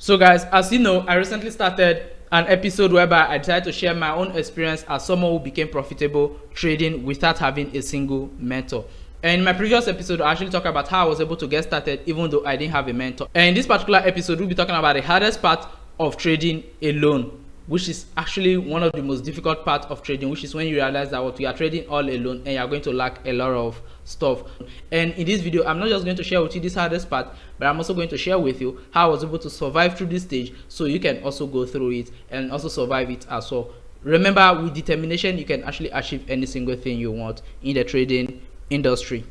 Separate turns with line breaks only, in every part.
So guys, as you know, I recently started an episode whereby I decided to share my own experience as someone who became profitable trading without having a single mentor. And in my previous episode, I actually talked about how I was able to get started even though I didn't have a mentor. And in this particular episode, we'll be talking about the hardest part of trading alone, which is actually one of the most difficult parts of trading, which is when you realize that what you are trading all alone and you're going to lack a lot of stuff. And in this video, I'm not just going to share with you this hardest part, but I'm also going to share with you how I was able to survive through this stage so you can also go through it and also survive it as well. Remember, with determination, you can actually achieve any single thing you want in the trading industry.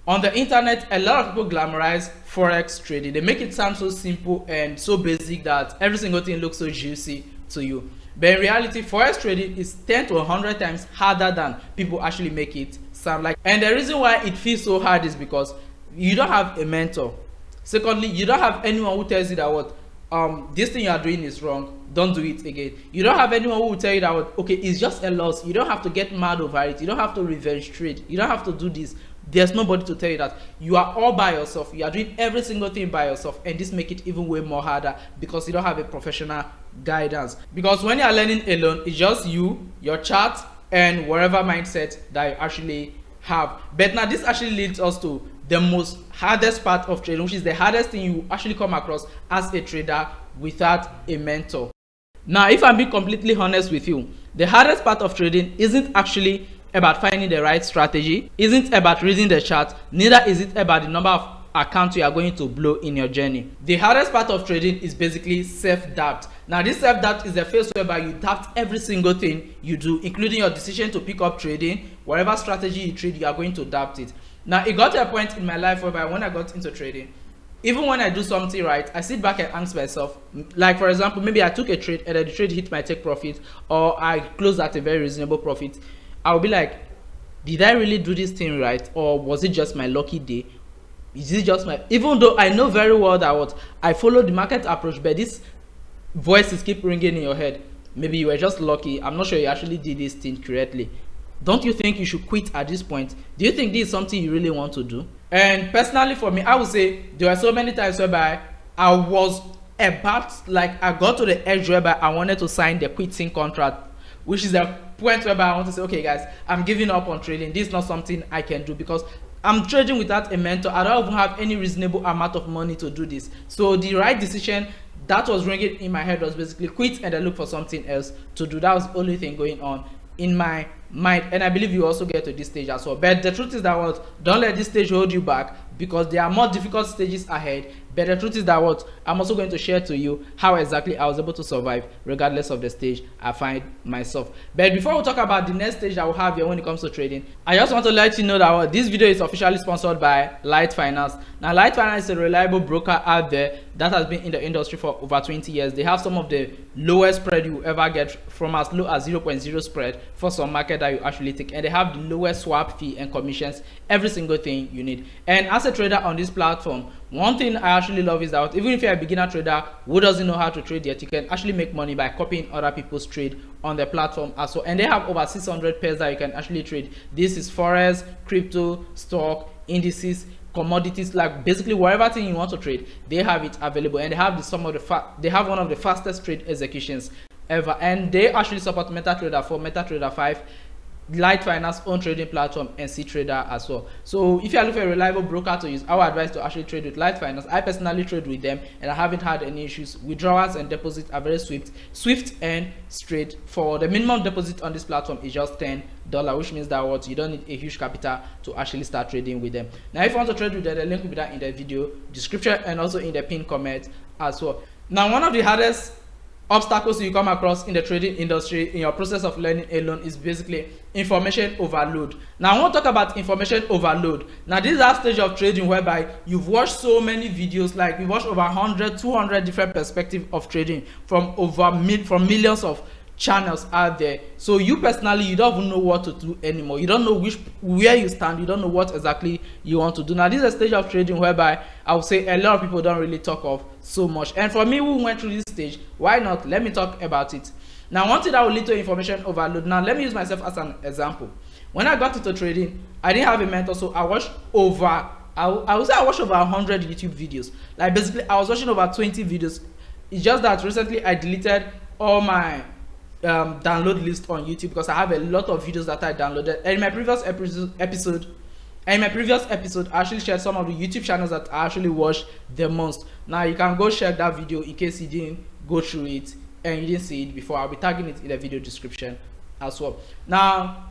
On the internet, a lot of people glamorize forex trading. They make it sound so simple and so basic that every single thing looks so juicy to you. But in reality, forex trading is 10 to 100 times harder than people actually make it sound like. And the reason why it feels so hard is because you don't have a mentor. Secondly, you don't have anyone who tells you that what this thing you are doing is wrong, don't do it again. You don't have anyone who will tell you that what, okay, it's just a loss, you don't have to get mad over it, you don't have to revenge trade, you don't have to do this. There's nobody to tell you that. You are all by yourself. You are doing every single thing by yourself, and this make it even way more harder because you don't have a professional guidance. Because when you are learning alone, it's just you, your chart, and whatever mindset that you actually have. But now this actually leads us to the most hardest part of trading, which is the hardest thing you actually come across as a trader without a mentor. Now, if I'm being completely honest with you, the hardest part of trading isn't actually about finding the right strategy, isn't about reading the chart, neither is it about the number of accounts you are going to blow in your journey. The hardest part of trading is basically self-doubt. Now, this self-doubt is the phase whereby you doubt every single thing you do, including your decision to pick up trading. Whatever strategy you trade, you are going to doubt it. Now, it got to a point in my life whereby when I got into trading, even when I do something right, I sit back and ask myself, like for example, maybe I took a trade and the trade hit my take profit, or I closed at a very reasonable profit. I'll be like, did I really do this thing right, or was it just my lucky day? Is it just my, even though I know very well that what I followed the market approach, but this voices keep ringing in your head. Maybe you were just lucky. I'm not sure you actually did this thing correctly. Don't you think you should quit at this point? Do you think this is something you really want to do? And personally for me, I would say there were so many times whereby I was about, like, I got to the edge whereby I wanted to sign the quitting contract, which is the point whereby I want to say, okay guys, I'm giving up on trading. This is not something I can do because I'm trading without a mentor. I don't even have any reasonable amount of money to do this. So the right decision that was ringing in my head was basically quit and then look for something else to do. That was the only thing going on in my mind, and I believe you also get to this stage as well. But the truth is that what, don't let this stage hold you back, because there are more difficult stages ahead. But the truth is that what, I'm also going to share to you how exactly I was able to survive regardless of the stage I find myself. But before we talk about the next stage I will have here when it comes to trading, I just want to let you know that what, this video is officially sponsored by Light Finance. Now, Light Finance is a reliable broker out there that has been in the industry for over 20 years. They have some of the lowest spread you will ever get, from as low as 0.0 spread for some market that you actually take, and they have the lowest swap fee and commissions, every single thing you need. And as a trader on this platform, one thing I actually love is that even if you're a beginner trader who doesn't know how to trade yet, you can actually make money by copying other people's trade on the platform as well. And they have over 600 pairs that you can actually trade. This is forex, crypto, stock, indices, commodities, like basically whatever thing you want to trade, they have it available. And they have they have one of the fastest trade executions ever. And they actually support MetaTrader 4, MetaTrader 5, Light Finance own trading platform, and C Trader as well. So if you are looking for a reliable broker to use, I would advise to actually trade with Light Finance. I personally trade with them and I haven't had any issues. Withdrawals and deposits are very swift and straightforward. The minimum deposit on this platform is just $10, which means that what, you don't need a huge capital to actually start trading with them. Now, if you want to trade with them, the link will be down in the video description and also in the pinned comment as well. Now, one of the hardest obstacles you come across in the trading industry in your process of learning alone is basically information overload. Now, I want to talk about information overload. Now, this is that stage of trading whereby you've watched so many videos, like you've watched over 100, 200 different perspectives of trading from millions of channels out there. So you personally, you don't even know what to do anymore. You don't know where you stand. You don't know what exactly you want to do. Now, this is a stage of trading whereby I would say a lot of people don't really talk of so much. And for me, who went through this stage, why not? Let me talk about it. Now, one thing that will lead to information overload. Now, let me use myself as an example. When I got into trading, I didn't have a mentor, so I watched over I would say I watched over 100 YouTube videos. Like basically I was watching over 20 videos. It's just that recently I deleted all my download list on YouTube because I have a lot of videos that I downloaded. And in my previous episode, I actually shared some of the YouTube channels that I actually watch the most. Now you can go check that video in case you didn't go through it and you didn't see it before. I'll be tagging it in the video description as well. Now,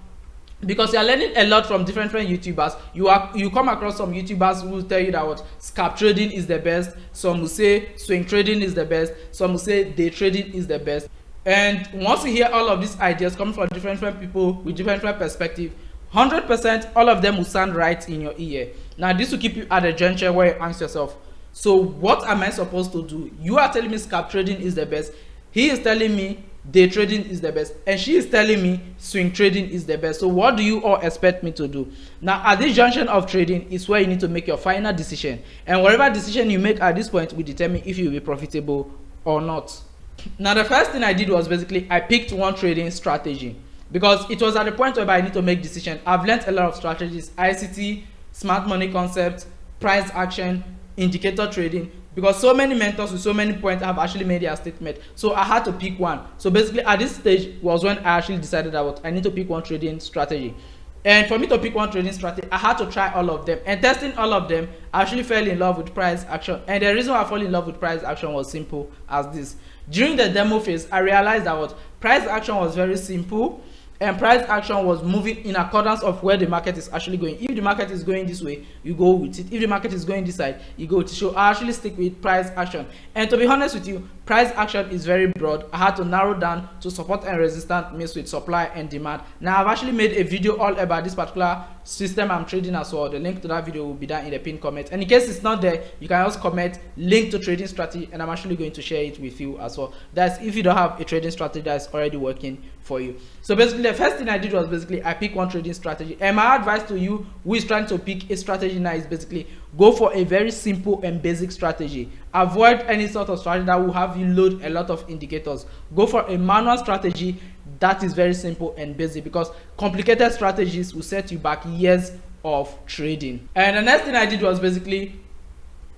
because you are learning a lot from different YouTubers, you come across some YouTubers who will tell you that what scalp trading is the best. Some will say swing trading is the best. Some will say day trading is the best. And once you hear all of these ideas coming from different people with different perspectives, 100% all of them will sound right in your ear. Now this will keep you at a juncture where you ask yourself, so what am I supposed to do? You are telling me scalp trading is the best. He is telling me day trading is the best, and she is telling me swing trading is the best. So what do you all expect me to do? Now at this junction of trading is where you need to make your final decision, and whatever decision you make at this point will determine if you will be profitable or not. Now the first thing I did was basically I picked one trading strategy because it was at the point where I need to make decision. I've learned a lot of strategies: ICT, smart money concept, price action, indicator trading, because so many mentors with so many points have actually made their statement. So I had to pick one. So basically at this stage was when I actually decided that I need to pick one trading strategy. And for me to pick one trading strategy, I had to try all of them. And testing all of them, I actually fell in love with price action. And the reason why I fell in love with price action was simple as this. During the demo phase, I realized that price action was very simple, and price action was moving in accordance of where the market is actually going. If the market is going this way, you go with it. If the market is going this side, you go with it. So I actually stick with price action. And to be honest with you, price action is very broad. I had to narrow down to support and resistance mixed with supply and demand. Now I've actually made a video all about this particular system I'm trading as well. The link to that video will be down in the pinned comment. And in case it's not there, you can also comment link to trading strategy, and I'm actually going to share it with you as well. That's if you don't have a trading strategy that's already working for you. So basically the first thing I did was basically I picked one trading strategy, and my advice to you who is trying to pick a strategy now is basically go for a very simple and basic strategy. Avoid any sort of strategy that will have you load a lot of indicators. Go for a manual strategy that is very simple and basic, because complicated strategies will set you back years of trading. And the next thing I did was basically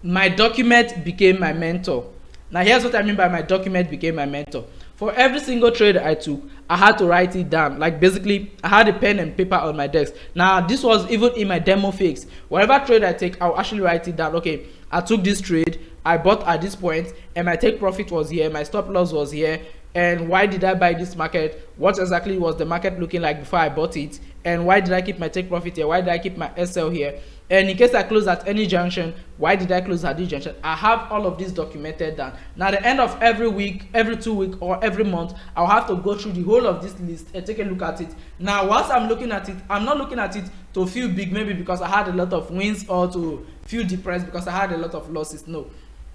my document became my mentor. Now here's what I mean by my document became my mentor. For every single trade I took, I had to write it down. Like basically I had a pen and paper on my desk. Now this was even in my demo phase. Whatever trade I take, I'll actually write it down. Okay, I took this trade, I bought at this point, and my take profit was here, my stop loss was here, and why did I buy this market? What exactly was the market looking like before I bought it? And why did I keep my take profit here? Why did I keep my SL here? And in case I close at any junction, why did I close at this junction? I have all of this documented down. Now at the end of every week, every 2 weeks, or every month, I'll have to go through the whole of this list and take a look at it. Now once I'm looking at it, I'm not looking at it to feel big, maybe because I had a lot of wins, or to feel depressed because I had a lot of losses. No,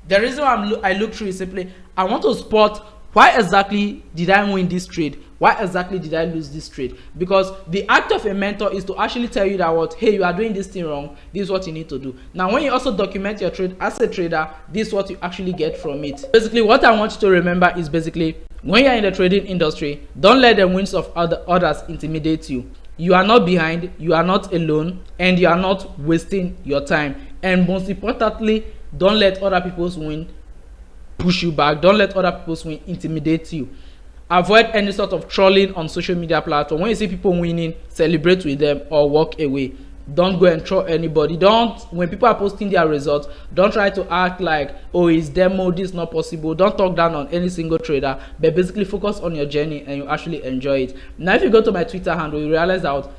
the reason I look through is simply I want to spot why exactly did I win this trade? Why exactly did I lose this trade? Because the act of a mentor is to actually tell you that hey, you are doing this thing wrong, this is what you need to do. Now when you also document your trade as a trader, this is what you actually get from it. Basically what I want you to remember is basically when you're in the trading industry, don't let the wins of others intimidate you. You are not behind, you are not alone, and you are not wasting your time. And most importantly, don't let other people's win push you back. Don't let other people's win intimidate you. Avoid any sort of trolling on social media platform. When you see people winning, celebrate with them or walk away. Don't go and troll anybody. When people are posting their results, don't try to act like, oh, it's demo, this is not possible. Don't talk down on any single trader, but basically focus on your journey and you actually enjoy it. Now if you go to my Twitter handle, you realize that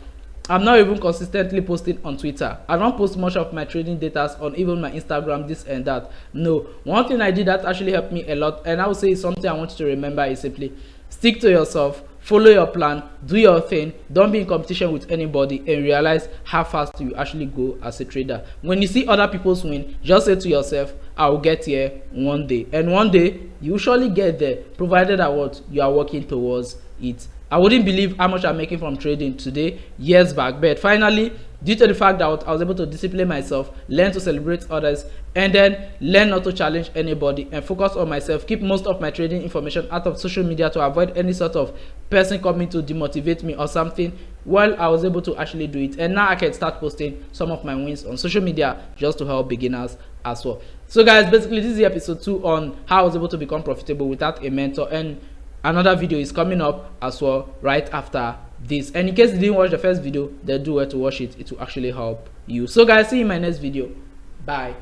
I'm not even consistently posting on Twitter. I don't post much of my trading data on even my Instagram, this and that. No, one thing I did that actually helped me a lot, and I would say something I want you to remember is simply stick to yourself, follow your plan, do your thing, don't be in competition with anybody, and realize how fast you actually go as a trader. When you see other people's win, just say to yourself, I will get here one day. And one day you will surely get there, provided that you are working towards it. I wouldn't believe how much I'm making from trading today, years back, but finally, due to the fact that I was able to discipline myself, learn to celebrate others, and then learn not to challenge anybody and focus on myself, keep most of my trading information out of social media to avoid any sort of person coming to demotivate me or something, well, I was able to actually do it, and now I can start posting some of my wins on social media just to help beginners as well. So guys, basically this is the episode 2 on how I was able to become profitable without a mentor, and another video is coming up as well right after this. And in case you didn't watch the first video, then do well to watch it. It will actually help you. So guys, see you in my next video. Bye.